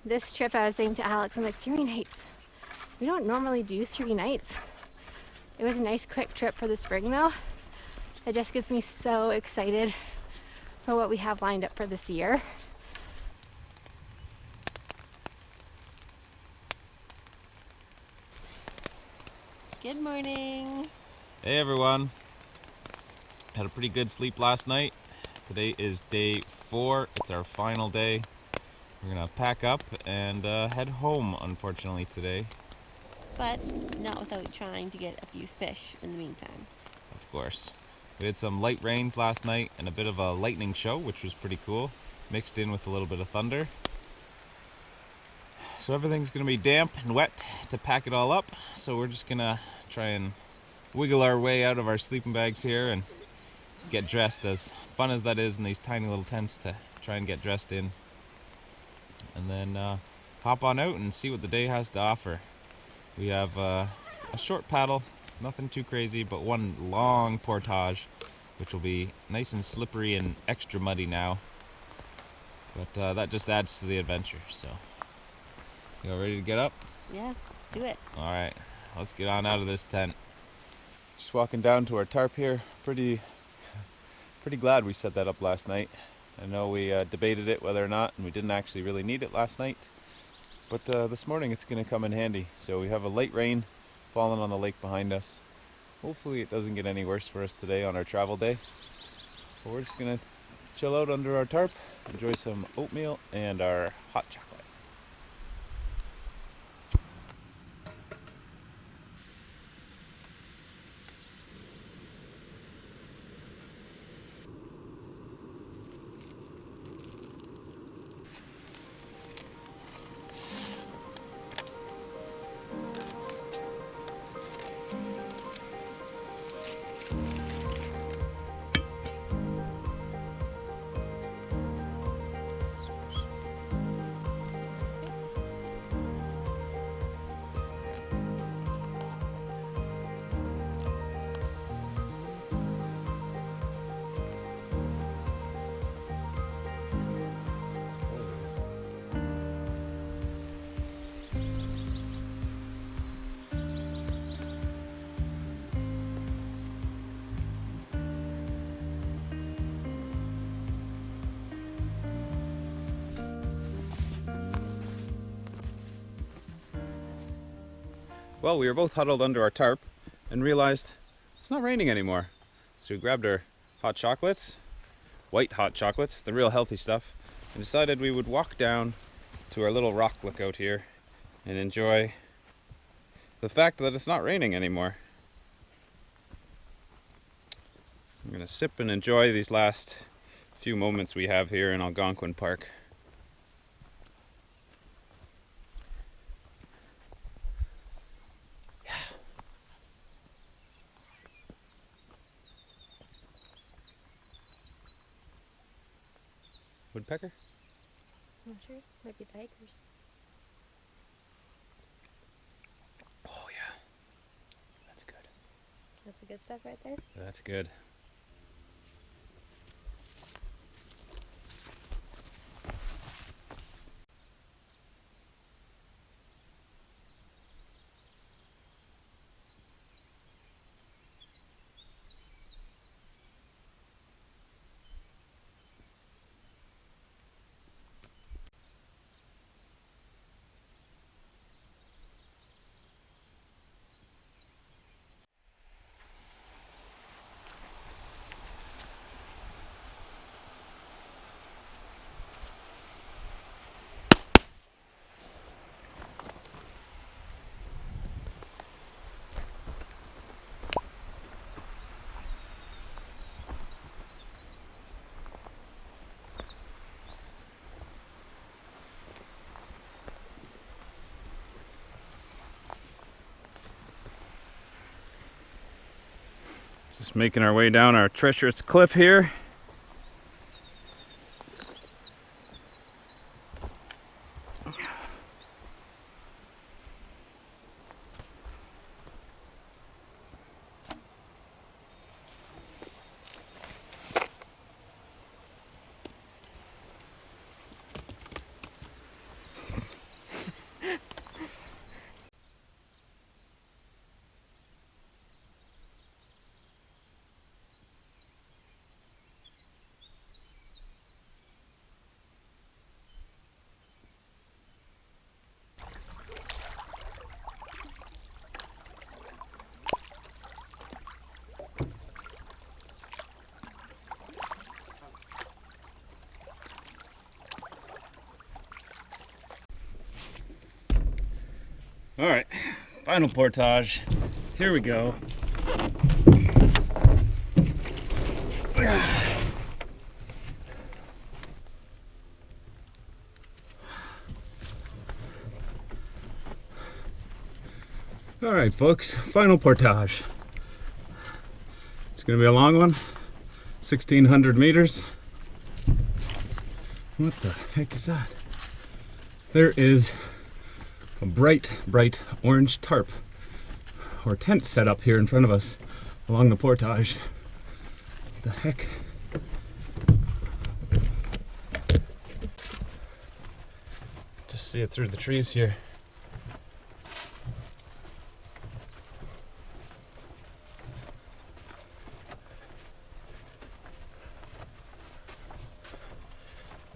this trip I was saying to Alex, I'm like, 3 nights. We don't normally do 3 nights. It was a nice quick trip for the spring though. It just gets me so excited for what we have lined up for this year. Good morning. Hey everyone. Had a pretty good sleep last night. Today is day 4. It's our final day. We're gonna pack up and head home, unfortunately, today. But not without trying to get a few fish in the meantime. Of course. We had some light rains last night and a bit of a lightning show, which was pretty cool, mixed in with a little bit of thunder. So everything's gonna be damp and wet to pack it all up. So we're just gonna try and wiggle our way out of our sleeping bags here and get dressed, as fun as that is in these tiny little tents to try and get dressed in. And then hop on out and see what the day has to offer. We have a short paddle, nothing too crazy, but one long portage, which will be nice and slippery and extra muddy now. But that just adds to the adventure, so. You all ready to get up? Yeah, let's do it. All right, let's get on out of this tent. Just walking down to our tarp here. Pretty glad we set that up last night. I know we debated it whether or not, and we didn't actually really need it last night. But this morning it's going to come in handy. So we have a light rain falling on the lake behind us. Hopefully it doesn't get any worse for us today on our travel day. But we're just going to chill out under our tarp, enjoy some oatmeal and our hot chocolate. Well, we were both huddled under our tarp and realized it's not raining anymore. So we grabbed our hot chocolates, white hot chocolates, the real healthy stuff, and decided we would walk down to our little rock lookout here and enjoy the fact that it's not raining anymore. I'm gonna sip and enjoy these last few moments we have here in Algonquin Park. Woodpecker? I'm not sure. Might be the hikers. Oh yeah, that's good. That's the good stuff right there. That's good. Just making our way down our treacherous cliff here. All right, final portage. Here we go. All right, folks, final portage. It's gonna be a long one, 1,600 meters. What the heck is that? There is a bright orange tarp or tent set up here in front of us along the portage. What the heck? Just see it through the trees here.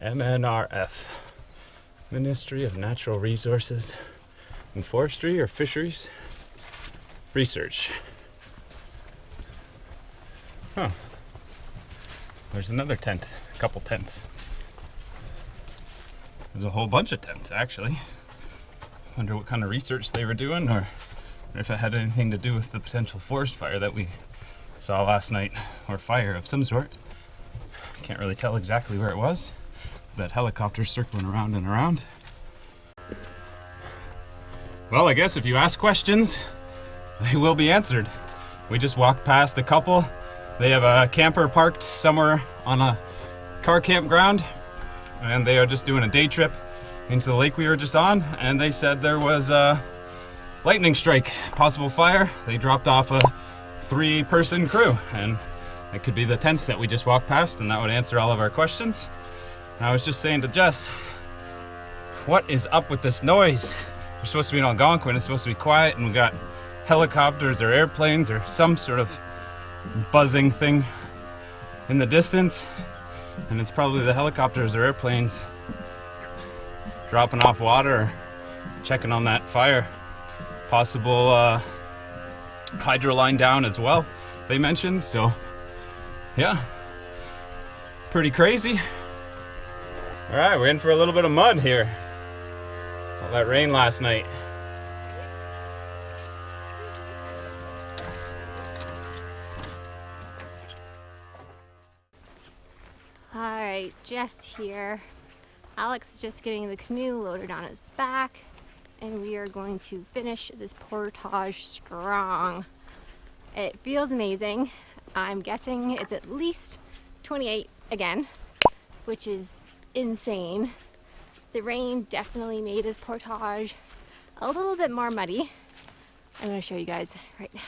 MNRF, Ministry of Natural Resources and Forestry or Fisheries Research. Huh. There's another tent, a couple tents. There's a whole bunch of tents actually. Wonder what kind of research they were doing or if it had anything to do with the potential forest fire that we saw last night, or fire of some sort. Can't really tell exactly where it was. That helicopter circling around and around. Well, I guess if you ask questions, they will be answered. We just walked past a couple. They have a camper parked somewhere on a car campground, and they are just doing a day trip into the lake we were just on, and they said there was a lightning strike, possible fire. They dropped off a 3-person crew, and it could be the tents that we just walked past, and that would answer all of our questions. I was just saying to Jess, what is up with this noise? We're supposed to be in Algonquin, it's supposed to be quiet, and we got helicopters or airplanes or some sort of buzzing thing in the distance. And it's probably the helicopters or airplanes dropping off water or checking on that fire. Possible hydro line down as well, they mentioned. So yeah, pretty crazy. All right, we're in for a little bit of mud here. All that rain last night. All right, Jess here. Alex is just getting the canoe loaded on his back, and we are going to finish this portage strong. It feels amazing. I'm guessing it's at least 28 again, which is insane. The rain definitely made this portage a little bit more muddy. I'm going to show you guys right now.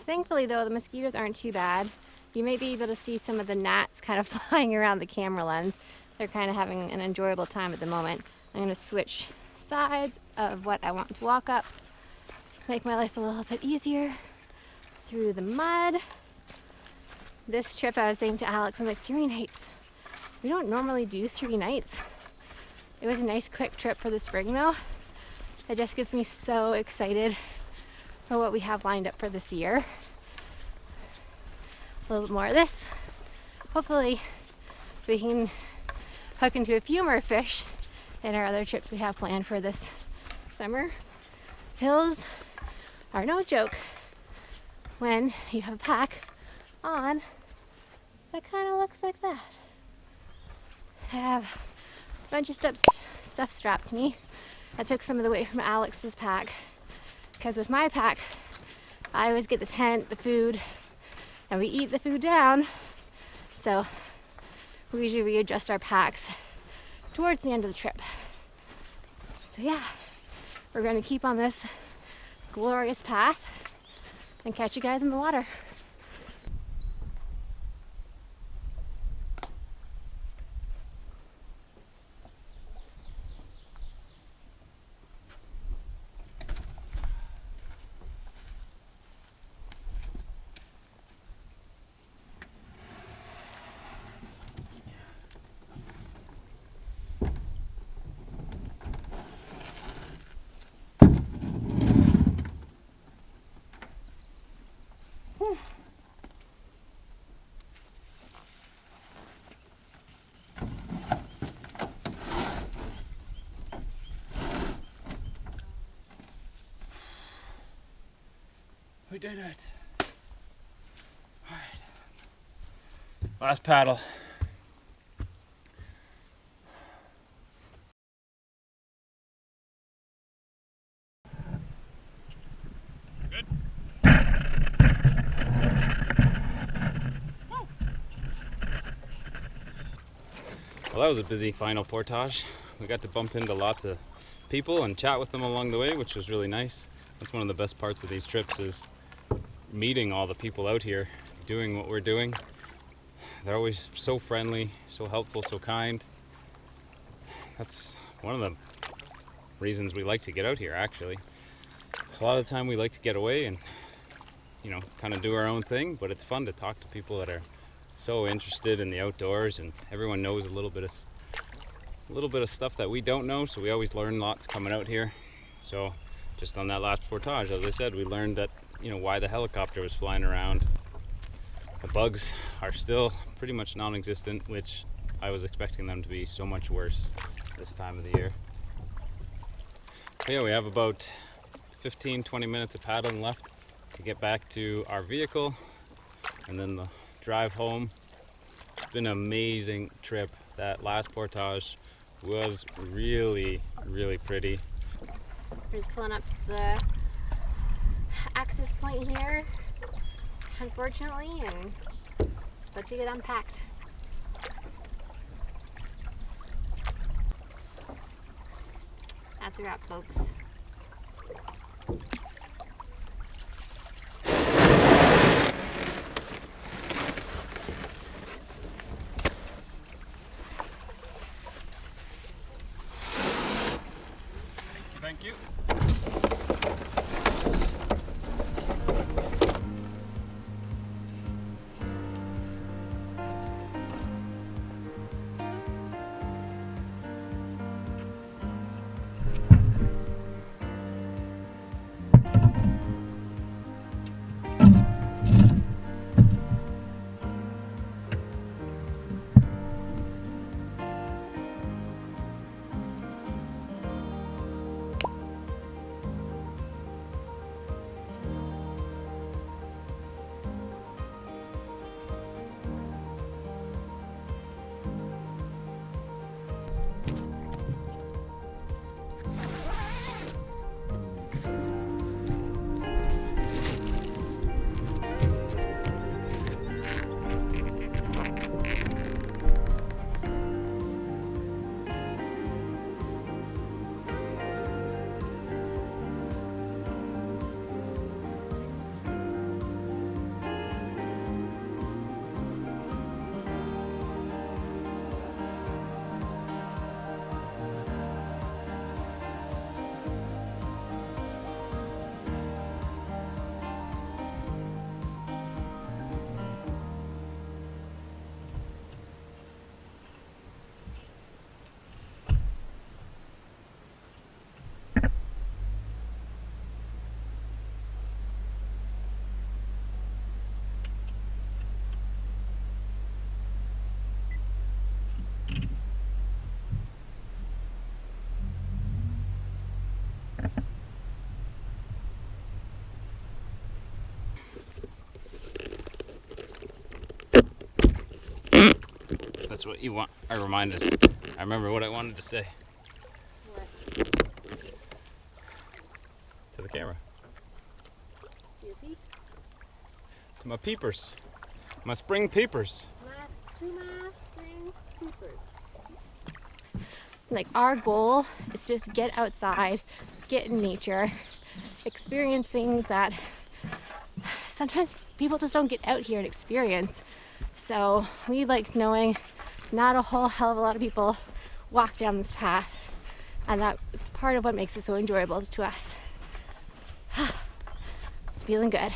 Thankfully though, the mosquitoes aren't too bad. You may be able to see some of the gnats kind of flying around the camera lens. They're kind of having an enjoyable time at the moment. I'm going to switch sides of what I want to walk up, make my life a little bit easier through the mud. This trip, I was saying to Alex, I'm like, 3 nights. We don't normally do 3 nights. It was a nice quick trip for the spring though. It just gets me so excited for what we have lined up for this year. A little bit more of this. Hopefully we can hook into a few more fish in our other trips we have planned for this summer. Hills are no joke when you have a pack on that kind of looks like that. I have a bunch of stuff strapped to me. I took some of the weight from Alex's pack, because with my pack I always get the tent, the food, and we eat the food down, so we usually readjust our packs towards the end of the trip. So yeah, we're going to keep on this glorious path and catch you guys in the water. Whew. We did it. All right. Last paddle. Good. Well, that was a busy final portage. We got to bump into lots of people and chat with them along the way, which was really nice. That's one of the best parts of these trips, is meeting all the people out here doing what we're doing. They're always so friendly, so helpful, so kind. That's one of the reasons we like to get out here, actually. A lot of the time we like to get away and, you know, kind of do our own thing, but it's fun to talk to people that are so interested in the outdoors, and everyone knows a little bit of stuff that we don't know, so we always learn lots coming out here. So just on that last portage, as I said, we learned that, you know, why the helicopter was flying around. The bugs are still pretty much non-existent, which I was expecting them to be so much worse this time of the year. But yeah, we have about 15-20 minutes of paddling left to get back to our vehicle, and then the drive home. It's been an amazing trip. That last portage was really, really pretty. We're just pulling up to the access point here, unfortunately, and about to get unpacked. That's a wrap, folks. Thank you. That's what you want. I remember what I wanted to say. What? To the camera. Excuse me? To my peepers. My spring peepers. My spring peepers. Like, our goal is just get outside, get in nature, experience things that sometimes people just don't get out here and experience. So we like knowing not a whole hell of a lot of people walk down this path, and that's part of what makes it so enjoyable to us. It's feeling good.